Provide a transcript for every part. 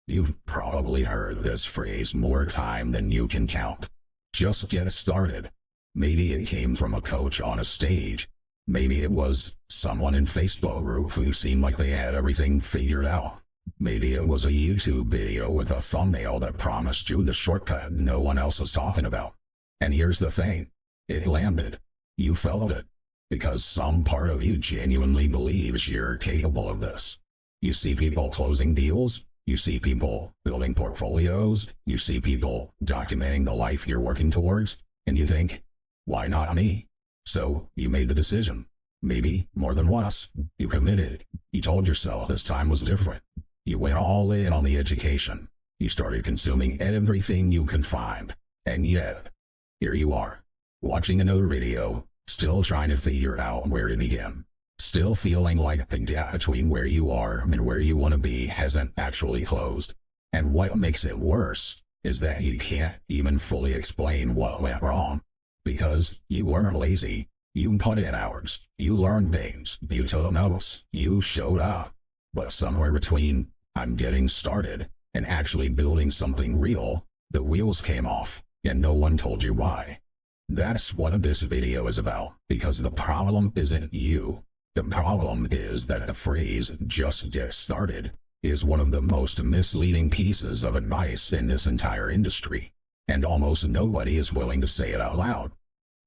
You've probably heard this phrase more time than you can count. Just get started. Maybe it came from a coach on a stage. Maybe it was someone in Facebook group who seemed like they had everything figured out. Maybe it was a YouTube video with a thumbnail that promised you the shortcut no one else is talking about. And here's the thing. It landed. You felt it. Because some part of you genuinely believes you're capable of this. You see people closing deals. You see people building portfolios. You see people documenting the life you're working towards. And you think, why not me? So you made the decision. Maybe more than once. You committed. You told yourself this time was different. You went all in on the education. You started consuming everything you could find. And yet, here you are, watching another video, still trying to figure out where to begin. Still feeling like the gap between where you are and where you want to be hasn't actually closed. And what makes it worse is that you can't even fully explain what went wrong. Because you weren't lazy. You put in hours. You learned things. You took notes. You showed up. But somewhere between I'm getting started and actually building something real, the wheels came off, and no one told you why. That's what this video is about, because the problem isn't you. The problem is that the phrase, just get started, is one of the most misleading pieces of advice in this entire industry, and almost nobody is willing to say it out loud.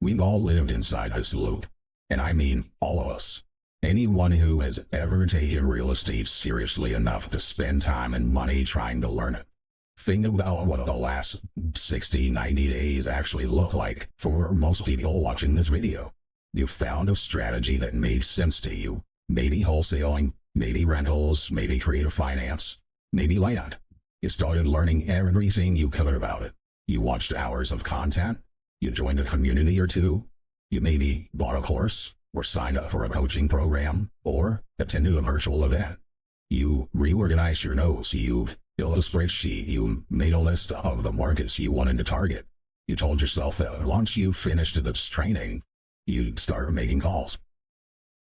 We've all lived inside this loop, and I mean all of us. Anyone who has ever taken real estate seriously enough to spend time and money trying to learn it. Think about what the last 60, 90 days actually look like for most people watching this video. You found a strategy that made sense to you. Maybe wholesaling, maybe rentals, maybe creative finance, maybe land. You started learning everything you could about it. You watched hours of content. You joined a community or two. You maybe bought a course, or signed up for a coaching program, or attended a virtual event. You reorganized your notes. You built a spreadsheet. You made a list of the markets you wanted to target. You told yourself that once you finished this training, you'd start making calls.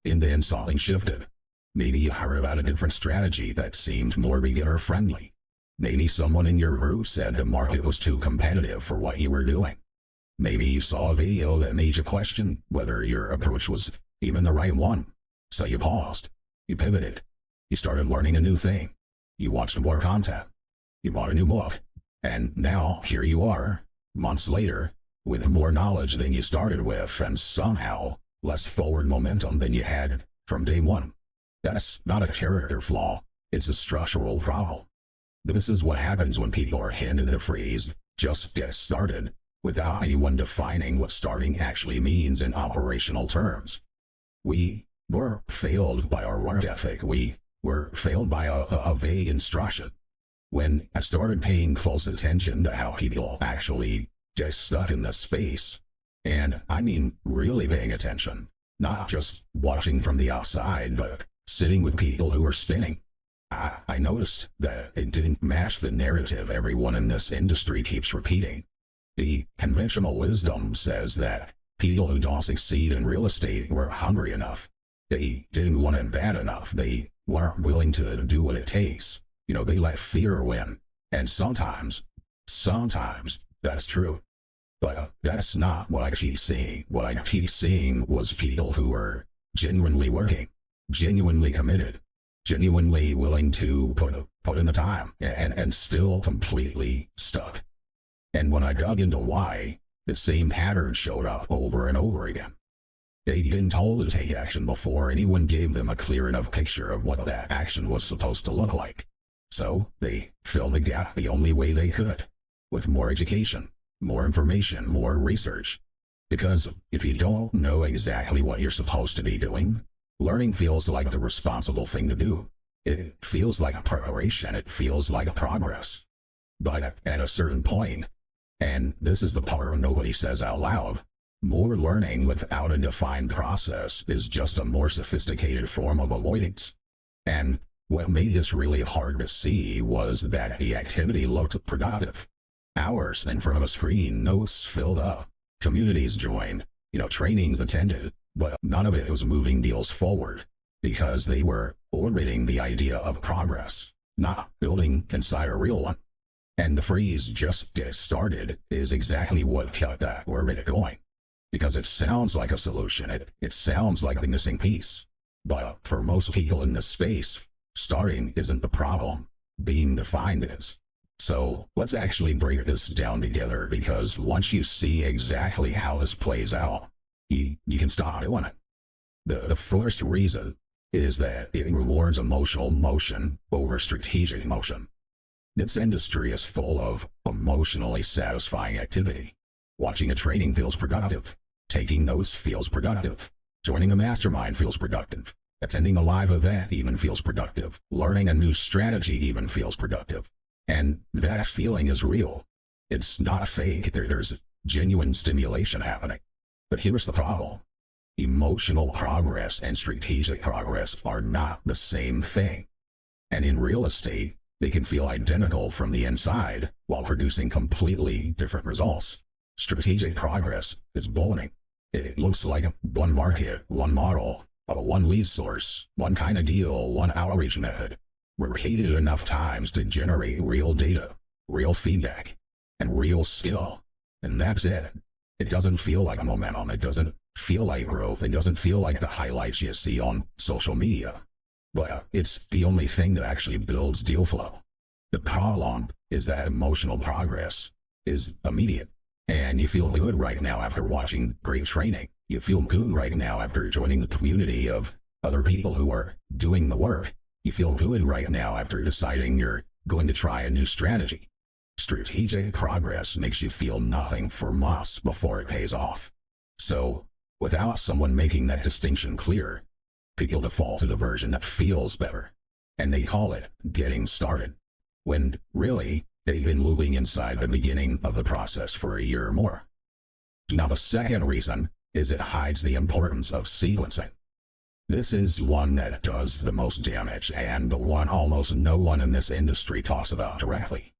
And then something shifted. Maybe you heard about a different strategy that seemed more beginner-friendly. Maybe someone in your group said the market was too competitive for what you were doing. Maybe you saw a video that made you question whether your approach was even the right one. So you paused. You pivoted. You started learning a new thing. You watched more content. You bought a new book. And now here you are, months later, with more knowledge than you started with and somehow less forward momentum than you had from day one. That's not a character flaw. It's a structural problem. This is what happens when people are handed the phrase, just get started, without anyone defining what starting actually means in operational terms. We were failed by our work ethic. We were failed by a vague instruction. When I started paying close attention to how people actually get stuck in this space, and I mean really paying attention, not just watching from the outside, but sitting with people who are spinning, I noticed that it didn't match the narrative everyone in this industry keeps repeating. The conventional wisdom says that people who don't succeed in real estate were hungry enough. They didn't want it bad enough. They weren't willing to do what it takes. They let fear win. And sometimes that's true. But that's not what I keep seeing. What I keep seeing was people who were genuinely working, genuinely committed, genuinely willing to put in the time, and still completely stuck. And when I dug into why, the same pattern showed up over and over again. They'd been told to take action before anyone gave them a clear enough picture of what that action was supposed to look like. So they filled the gap the only way they could, with more education, more information, more research. Because if you don't know exactly what you're supposed to be doing, learning feels like the responsible thing to do. It feels like preparation. It feels like progress. But at a certain point, and this is the part nobody says out loud, more learning without a defined process is just a more sophisticated form of avoidance. And what made this really hard to see was that the activity looked productive. Hours in front of a screen, notes filled up, communities joined, trainings attended, but none of it was moving deals forward because they were orbiting the idea of progress. not building inside a real one. And the phrase "just get started" is exactly what kept that orbit going. Because it sounds like a solution, it sounds like the missing piece. But for most people in this space, starting isn't the problem, being defined is. So let's actually break this down together, because once you see exactly how this plays out, you can stop doing it. The first reason is that it rewards emotional motion over strategic motion. This industry is full of emotionally satisfying activity. Watching a training feels productive. Taking notes feels productive. Joining a mastermind feels productive. Attending a live event even feels productive. Learning a new strategy even feels productive. And that feeling is real. It's not fake. There's genuine stimulation happening. But here's the problem. Emotional progress and strategic progress are not the same thing. And in real estate, they can feel identical from the inside while producing completely different results. Strategic progress is boring. It looks like one market, one model, one lead source, one kind of deal, one outreach method, repeated enough times to generate real data, real feedback, and real skill. And that's it. It doesn't feel like a momentum. It doesn't feel like growth. It doesn't feel like the highlights you see on social media. But it's the only thing that actually builds deal flow. The problem is that emotional progress is immediate. And you feel good right now after watching great training. You feel good right now after joining the community of other people who are doing the work. You feel good right now after deciding you're going to try a new strategy. Strategic progress makes you feel nothing for months before it pays off. So, without someone making that distinction clear, people default to the version that feels better, and they call it getting started, when really they've been looping inside the beginning of the process for a year or more. Now, the second reason is it hides the importance of sequencing. This is one that does the most damage, and the one almost no one in this industry talks about directly.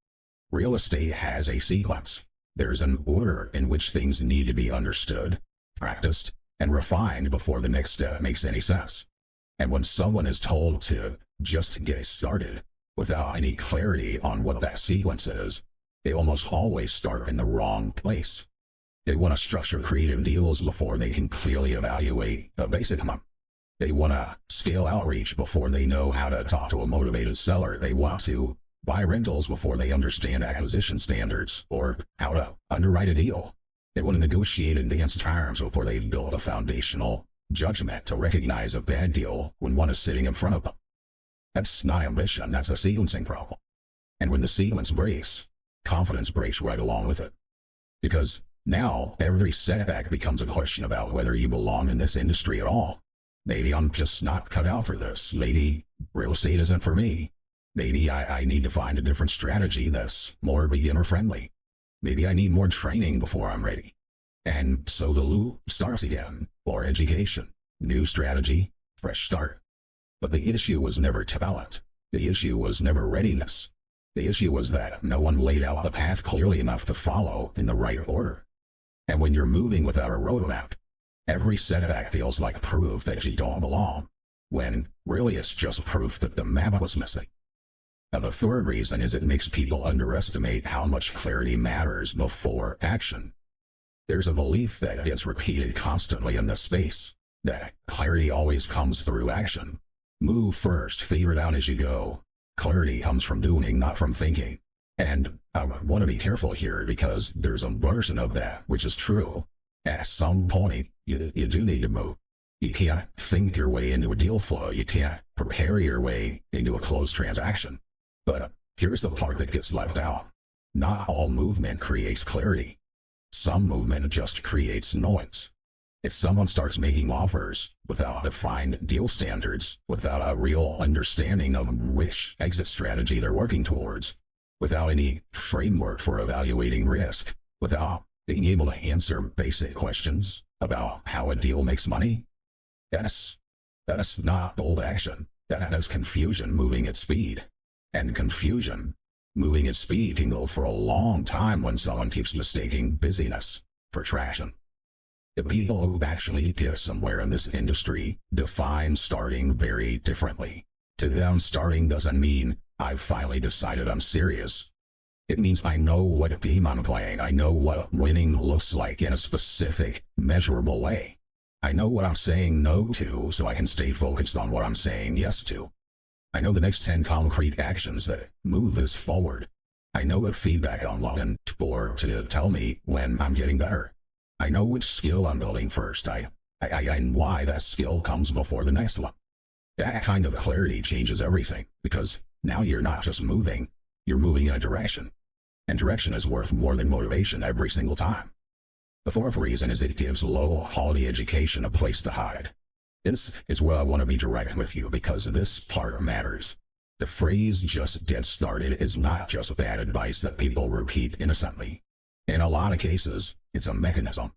Real estate has a sequence. There's an order in which things need to be understood, practiced, and refined before the next step makes any sense. And when someone is told to just get started without any clarity on what that sequence is, they almost always start in the wrong place. They want to structure creative deals before they can clearly evaluate a basic amount. They want to scale outreach before they know how to talk to a motivated seller. They want to buy rentals before they understand acquisition standards or how to underwrite a deal. They want to negotiate advanced terms before they've built a foundational judgment to recognize a bad deal when one is sitting in front of them. That's not ambition, that's a sequencing problem. And when the sequence breaks, confidence breaks right along with it. Because now every setback becomes a question about whether you belong in this industry at all. Maybe I'm just not cut out for this. Maybe real estate isn't for me. Maybe I need to find a different strategy that's more beginner friendly. Maybe I need more training before I'm ready. And so the loop starts again. More education, new strategy, fresh start. But the issue was never talent. The issue was never readiness. The issue was that no one laid out the path clearly enough to follow in the right order. And when you're moving without a roadmap, every setback feels like proof that you don't belong, when really it's just proof that the map was missing. Now, the third reason is it makes people underestimate how much clarity matters before action. There's a belief that gets repeated constantly in this space, that clarity always comes through action. Move first, figure it out as you go. Clarity comes from doing, not from thinking. And I want to be careful here, because there's a version of that which is true. At some point, you do need to move. You can't think your way into a deal flow. You can't prepare your way into a closed transaction. But here's the part that gets left out. Not all movement creates clarity. Some movement just creates noise. If someone starts making offers without defined deal standards, without a real understanding of which exit strategy they're working towards, without any framework for evaluating risk, without being able to answer basic questions about how a deal makes money, that's not bold action. That is confusion moving at speed. And confusion moving at speed can go for a long time when someone keeps mistaking busyness for traction. The people who actually get somewhere in this industry define starting very differently. To them, starting doesn't mean I've finally decided I'm serious. It means I know what game I'm playing. I know what winning looks like in a specific, measurable way. I know what I'm saying no to so I can stay focused on what I'm saying yes to. I know the next 10 concrete actions that move this forward. I know what feedback I'm looking for to tell me when I'm getting better. I know which skill I'm building first. And why that skill comes before the next one. That kind of clarity changes everything, because now you're not just moving, you're moving in a direction. And direction is worth more than motivation every single time. The fourth reason is it gives low-quality education a place to hide. This is where I want to be direct with you, because this part matters. The phrase "just get started" is not just bad advice that people repeat innocently. In a lot of cases, it's a mechanism.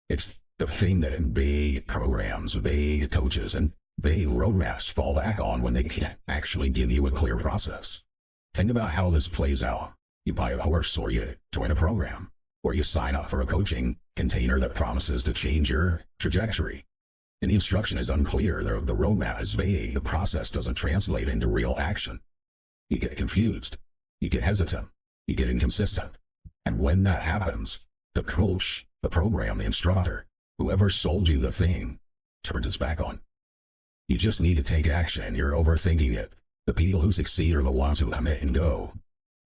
It's the thing that vague programs, vague coaches, and vague roadmaps fall back on when they can't actually give you a clear process. Think about how this plays out. You buy a course, or you join a program, or you sign up for a coaching container that promises to change your trajectory. And the instruction is unclear, the roadmap is vague, the process doesn't translate into real action. You get confused, you get hesitant, you get inconsistent. And when that happens, the coach, the program, the instructor, whoever sold you the thing, turns its back on. You just need to take action. You're overthinking it. The people who succeed are the ones who commit and go.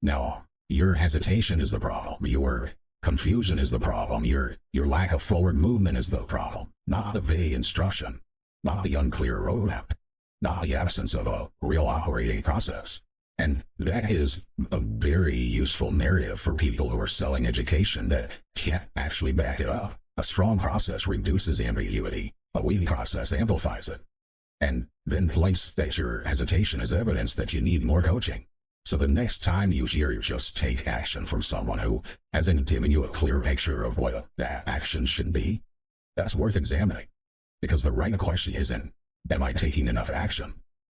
Now, your hesitation is the problem. Your confusion is the problem. Your lack of forward movement is the problem. Not the vague instruction. Not the unclear roadmap. Not the absence of a real operating process. And that is a very useful narrative for people who are selling education that can't actually back it up. A strong process reduces ambiguity. A weak process amplifies it. And then place that your hesitation as evidence that you need more coaching. So the next time you hear "just take action" from someone who hasn't given you a clear picture of what that action should be, that's worth examining. Because the right question isn't, am I taking enough action?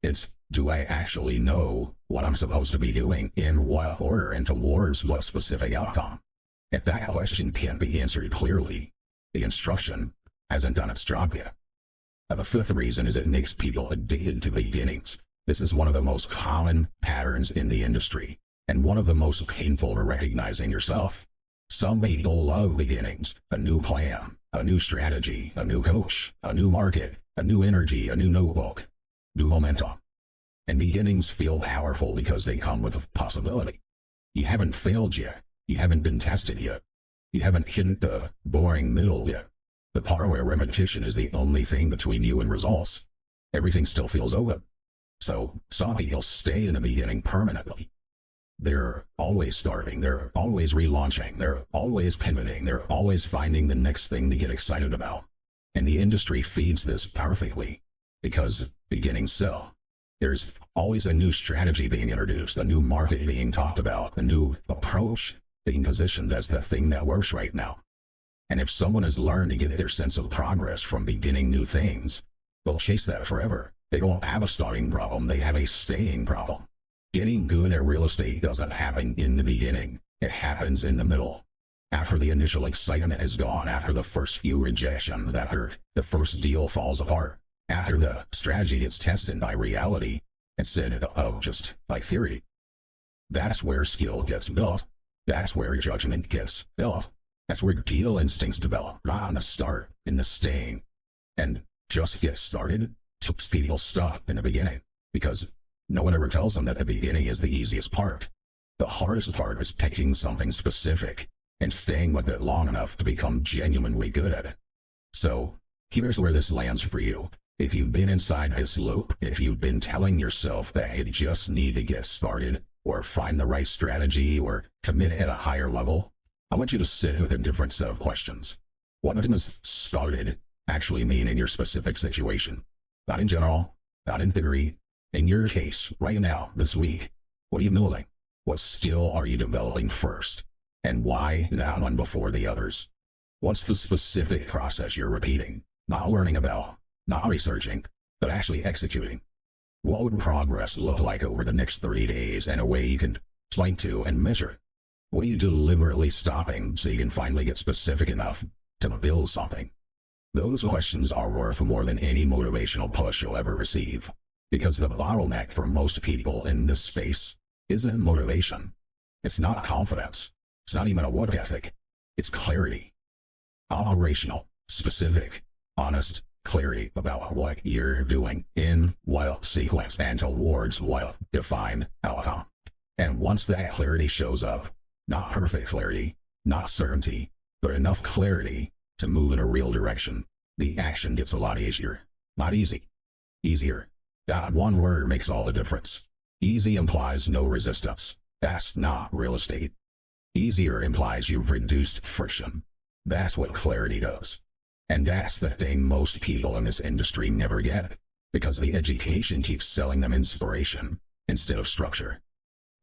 It's, do I actually know what I'm supposed to be doing, in what order, and towards what specific outcome? If that question can't be answered clearly, the instruction hasn't done its job yet. Now, the fifth reason is it makes people addicted to beginnings. This is one of the most common patterns in the industry, and one of the most painful to recognizing yourself. Some people love beginnings, a new plan, a new strategy, a new coach, a new market, a new energy, a new notebook, new momentum. And beginnings feel powerful because they come with a possibility. You haven't failed yet. You haven't been tested yet. You haven't hit the boring middle yet. The part where repetition is the only thing between you and results. Everything still feels open. So some people stay in the beginning permanently. They're always starting, they're always relaunching, they're always pivoting, they're always finding the next thing to get excited about. And the industry feeds this perfectly, because beginnings sell. There's always a new strategy being introduced, a new market being talked about, a new approach being positioned as the thing that works right now. And if someone has learned to get their sense of progress from beginning new things, they'll chase that forever. They don't have a starting problem, they have a staying problem. Getting good at real estate doesn't happen in the beginning. It happens in the middle. After the initial excitement is gone, after the first few rejections, after the first deal falls apart, after the strategy gets tested by reality instead of just by theory. That's where skill gets built. That's where judgment gets built. That's where deal instincts develop, not on the start, in the staying. And just get started keeps people stuck in the beginning, because no one ever tells them that the beginning is the easiest part. The hardest part is picking something specific and staying with it long enough to become genuinely good at it. So here's where this lands for you. If you've been inside this loop, if you've been telling yourself that you just need to get started, or find the right strategy, or commit at a higher level, I want you to sit with a different set of questions. What does "started" actually mean in your specific situation? Not in general, not in theory. In your case, right now, this week, what are you building? What skill are you developing first? And why that one before the others? What's the specific process you're repeating? Not learning about, not researching, but actually executing. What would progress look like over the next 30 days in a way you can point to and measure it? What are you deliberately stopping so you can finally get specific enough to build something? Those questions are worth more than any motivational push you'll ever receive. Because the bottleneck for most people in this space isn't motivation. It's not confidence. It's not even a work ethic. It's clarity. Operational, specific, honest clarity about what you're doing in what sequence and towards what defined outcome. And once that clarity shows up, not perfect clarity, not certainty, but enough clarity to move in a real direction, the action gets a lot easier. Not easy. Easier. That one word makes all the difference. Easy implies no resistance. That's not real estate. Easier implies you've reduced friction. That's what clarity does. And that's the thing most people in this industry never get, because the education keeps selling them inspiration instead of structure.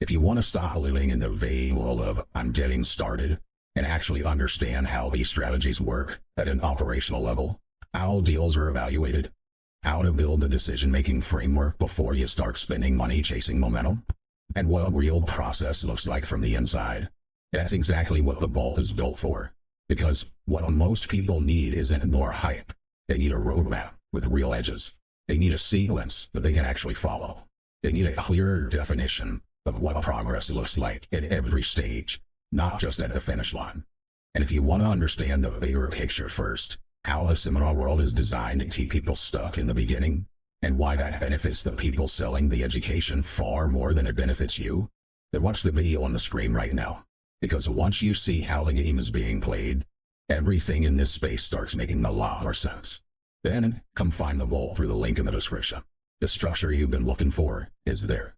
If you want to stop living in the vague world of "I'm getting started" and actually understand how these strategies work at an operational level, how deals are evaluated, how to build a decision-making framework before you start spending money chasing momentum, and what a real process looks like from the inside, that's exactly what the Vault is built for. Because what most people need isn't more hype. They need a roadmap with real edges. They need a sequence that they can actually follow. They need a clearer definition of what progress looks like at every stage, not just at the finish line. And if you want to understand the bigger picture first, how the seminar world is designed to keep people stuck in the beginning, and why that benefits the people selling the education far more than it benefits you, then watch the video on the screen right now. Because once you see how the game is being played, everything in this space starts making a lot more sense. Then come find the Vault through the link in the description. The structure you've been looking for is there.